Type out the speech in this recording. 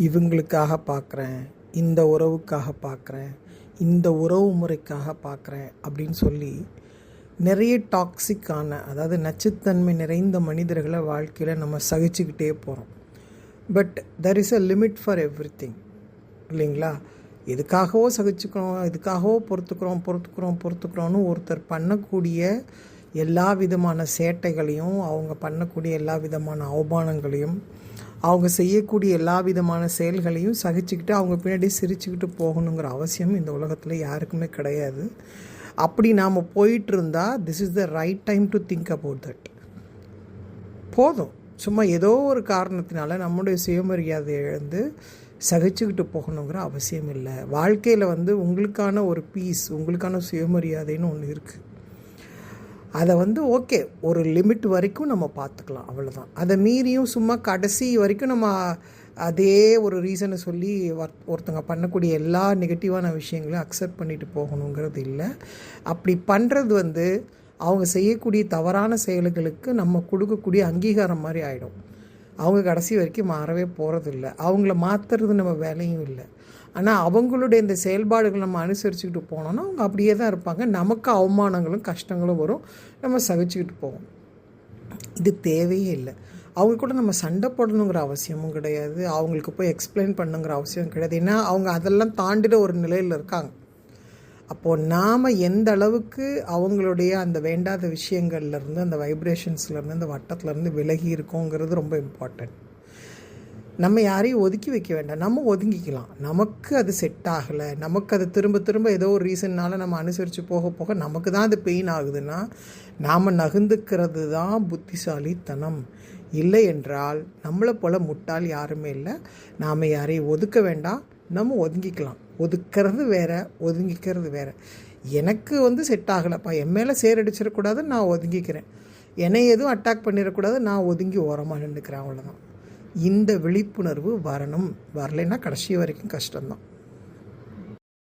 இவங்களுக்காக பார்க்குறேன், இந்த உறவுக்காக பார்க்குறேன், இந்த உறவு முறைக்காக பார்க்குறேன் அப்படின்னு சொல்லி நிறைய டாக்ஸிக்கான, அதாவது நச்சுத்தன்மை நிறைந்த மனிதர்களை வாழ்க்கையில் நம்ம சகிச்சுக்கிட்டே போகிறோம். But there is a limit for every thing, இல்லைங்களா? எதுக்காகவோ சகிச்சுக்கிறோம், எதுக்காகவோ பொறுத்துக்கிறோன்னு ஒருத்தர் பண்ணக்கூடிய எல்லா விதமான சேட்டைகளையும், அவங்க பண்ணக்கூடிய எல்லா விதமான அவமானங்களையும், அவங்க செய்யக்கூடிய எல்லா விதமான செயல்களையும் சகிச்சுக்கிட்டு அவங்க பின்னாடி சிரிச்சுக்கிட்டு போகணுங்கிற அவசியம் இந்த உலகத்தில் யாருக்குமே கிடையாது. அப்படி நாம் போயிட்டு இருந்தால் this is the right time to think about that. போதும், சும்மா ஏதோ ஒரு காரணத்தினால நம்முடைய சுயமரியாதையை இழந்து சகிச்சுக்கிட்டு போகணுங்கிற அவசியம் இல்லை. வாழ்க்கையில் உங்களுக்கான ஒரு பீஸ், உங்களுக்கான சுயமரியாதைன்னு ஒன்று இருக்குது. அதை ஓகே, ஒரு லிமிட் வரைக்கும் நம்ம பார்த்துக்கலாம், அவ்வளோதான். அதை மீறியும் சும்மா கடைசி வரைக்கும் நம்ம அதே ஒரு ரீசனை சொல்லி ஒருத்தங்க பண்ணக்கூடிய எல்லா நெகட்டிவான விஷயங்களையும் அக்செப்ட் பண்ணிட்டு போகணுங்கிறது இல்லை. அப்படி பண்ணுறது அவங்க செய்யக்கூடிய தவறான செயல்களுக்கு நம்ம கொடுக்கக்கூடிய அங்கீகாரம் மாதிரி ஆகிடும். அவங்க கடைசி வரைக்கும் மாறவே போகிறதில்ல, அவங்கள மாற்றுறது நம்ம வேலையும் இல்லை. ஆனால் அவங்களுடைய இந்த செயல்பாடுகள் நம்ம அனுசரிச்சுக்கிட்டு போனோன்னா அவங்க அப்படியே தான் இருப்பாங்க. நமக்கு அவமானங்களும் கஷ்டங்களும் வரும், நம்ம சகிச்சுக்கிட்டு போவோம். இது தேவையே இல்லை. அவங்க கூட நம்ம சண்டை போடணுங்கிற அவசியமும் கிடையாது, அவங்களுக்கு போய் எக்ஸ்பிளைன் பண்ணுங்கிற அவசியம் கிடையாது. ஏன்னா அவங்க அதெல்லாம் தாண்டிட ஒரு நிலையில் இருக்காங்க. அப்போது நாம் எந்த அளவுக்கு அவங்களுடைய அந்த வேண்டாத விஷயங்கள்லேருந்து, அந்த வைப்ரேஷன்ஸ்லேருந்து, அந்த வட்டத்துலேருந்து விலகி இருக்கோங்கிறது ரொம்ப இம்பார்ட்டன்ட். நம்ம யாரையும் ஒதுக்கி வைக்க வேண்டாம், நம்ம ஒதுங்கிக்கலாம். நமக்கு அது செட் ஆகலை, நமக்கு அது திரும்ப திரும்ப ஏதோ ஒரு ரீசன்னால் நம்ம அனுசரித்து போக போக நமக்கு தான் அது பெயின் ஆகுதுன்னா நாம் நகர்ந்துக்கிறது தான் புத்திசாலித்தனம். இல்லை என்றால் நம்மளை போல் முட்டாள் யாருமே இல்லை. நாம் யாரையும் ஒதுக்க வேண்டாம், நம்ம ஒதுங்கிக்கலாம். ஒதுக்கிறது வேறு, ஒதுங்கிக்கிறது வேறு. எனக்கு செட் ஆகலைப்பா, என் மேலே சேரடிச்சிடக்கூடாது, நான் ஒதுங்கிக்கிறேன். என்னை எதுவும் அட்டாக் பண்ணிடக்கூடாது, நான் ஒதுங்கி ஓரமாக நின்றுக்கிறேன், அவ்வளோதான். இந்த விழிப்புணர்வு வரணும். வரலைன்னா கடைசி வரைக்கும் கஷ்டம்தான்.